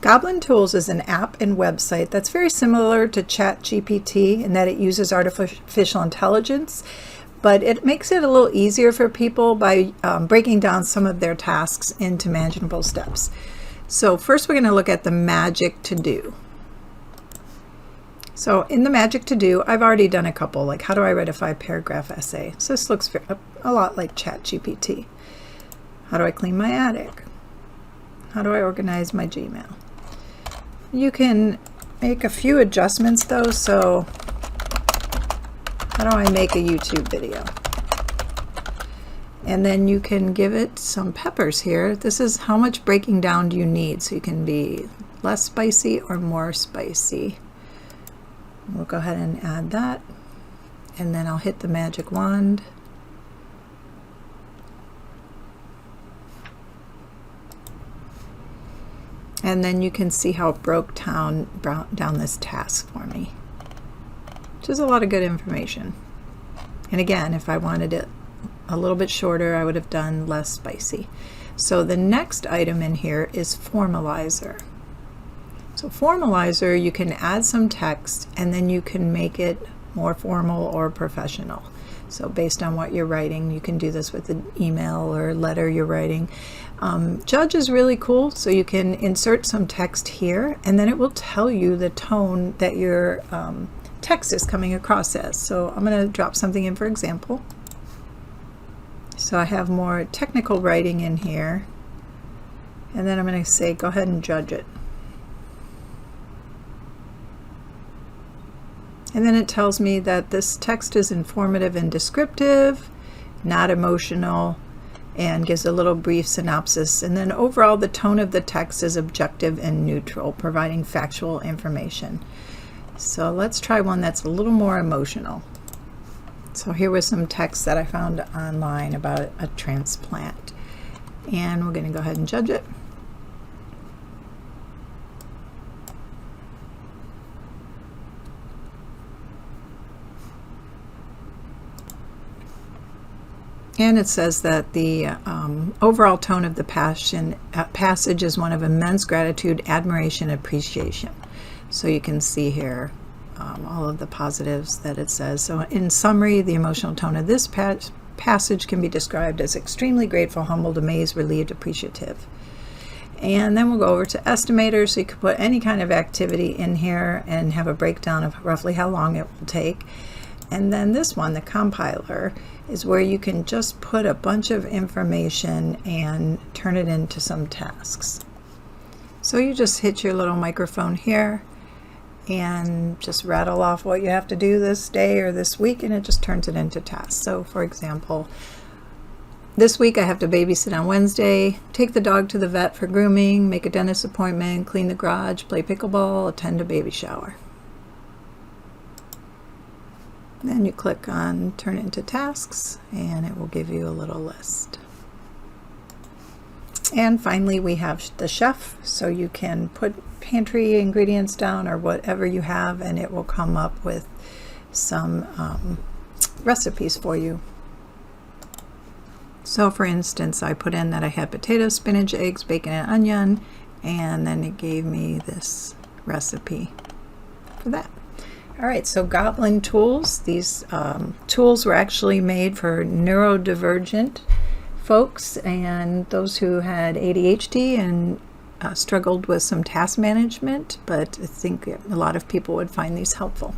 Goblin Tools is an app and website that's very similar to ChatGPT in that it uses artificial intelligence, but it makes it a little easier for people by breaking down some of their tasks into manageable steps. So first we're going to look at the magic to do. So in the magic to do, I've already done a couple, like how do I write a 5-paragraph essay? So this looks a lot like ChatGPT. How do I clean my attic? How do I organize my Gmail? You can make a few adjustments though, so how do I make a YouTube video? And then you can give it some peppers here. This is how much breaking down do you need, so you can be less spicy or more spicy. We'll go ahead and add that, and then I'll hit the magic wand. And then you can see how it broke down this task for me, which is a lot of good information. And again, if I wanted it a little bit shorter, I would have done less spicy. So the next item in here is formalizer. So formalizer, you can add some text and then you can make it more formal or professional. So based on what you're writing, you can do this with an email or letter you're writing. Judge is really cool, so you can insert some text here and then it will tell you the tone that your text is coming across as. So I'm going to drop something in for example. So I have more technical writing in here, and then I'm going to say go ahead and judge it. And then it tells me that this text is informative and descriptive, not emotional, and gives a little brief synopsis. And then overall, the tone of the text is objective and neutral, providing factual information. So let's try one that's a little more emotional. So here was some text that I found online about a transplant. And we're going to go ahead and judge it. And it says that the overall tone of the passage is one of immense gratitude, admiration, appreciation. So you can see here all of the positives that it says. So in summary, the emotional tone of this passage can be described as extremely grateful, humbled, amazed, relieved, appreciative. And then we'll go over to estimators. So you could put any kind of activity in here and have a breakdown of roughly how long it will take. And then this one, the compiler, is where you can just put a bunch of information and turn it into some tasks. So you just hit your little microphone here and just rattle off what you have to do this day or this week, and it just turns it into tasks. So for example, this week I have to babysit on Wednesday, take the dog to the vet for grooming, make a dentist appointment, clean the garage, play pickleball, attend a baby shower. Then you click on turn into tasks and it will give you a little list. And finally we have the chef, so you can put pantry ingredients down or whatever you have and it will come up with some recipes for you. So for instance, I put in that I had potatoes, spinach, eggs, bacon, and onion, and then it gave me this recipe for that. All right, so Goblin Tools. These tools were actually made for neurodivergent folks and those who had ADHD and struggled with some task management, but I think a lot of people would find these helpful.